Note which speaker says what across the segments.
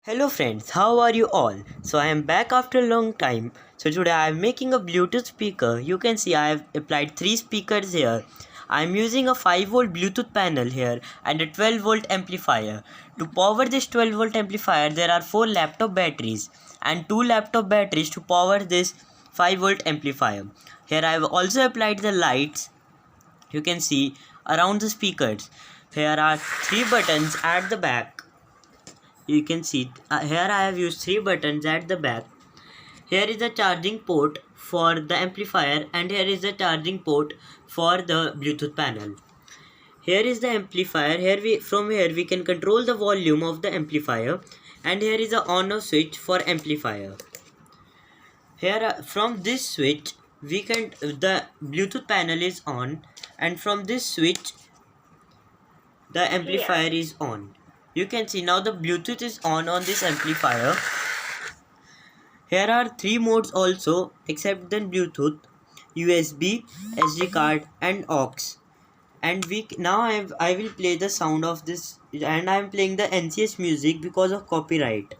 Speaker 1: Hello friends, how are you all? So I am back after a long time. So today I am making a Bluetooth speaker. You can see I have applied 3 speakers here. I am using a 5V Bluetooth panel here and a 12V amplifier. To power this 12V amplifier there are 4 laptop batteries and 2 laptop batteries to power this 5V amplifier. Here I have also applied the lights. You can see around the speakers. Here are 3 buttons at the back. You can see here I have used 3 buttons at the back. Here is the charging port for the amplifier and here is the charging port for the Bluetooth panel. Here is the amplifier. From here we can control the volume of the amplifier, and here is the on off switch for amplifier. Here from this switch the Bluetooth panel is on, and from this switch the amplifier is on. You can see now the Bluetooth is on this amplifier. Here are 3 modes also except then Bluetooth: USB, SD card and aux. And I will play the sound of this, and I am playing the NCS music because of copyright.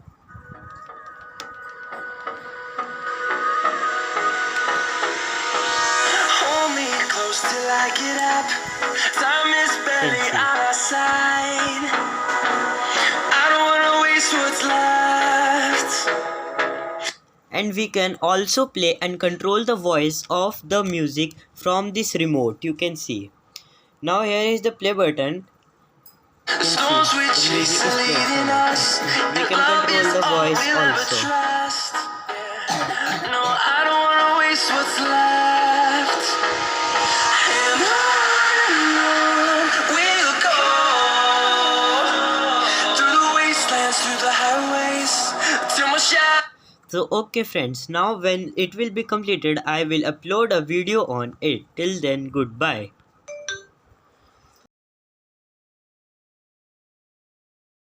Speaker 2: Hold me close till I get up. Time is barely on our side. I don't wanna waste what's left.
Speaker 1: And we can also play and control the voice of the music from this remote. You can see. Now here is the play button.
Speaker 2: Storms we chase are leading us.
Speaker 1: We can control the voice also.
Speaker 2: No, I don't wanna waste what's left. And on we'll go through the wastelands, through the highways, till my shadow.
Speaker 1: So okay friends, now when it will be completed I will upload a video on it. Till then, goodbye.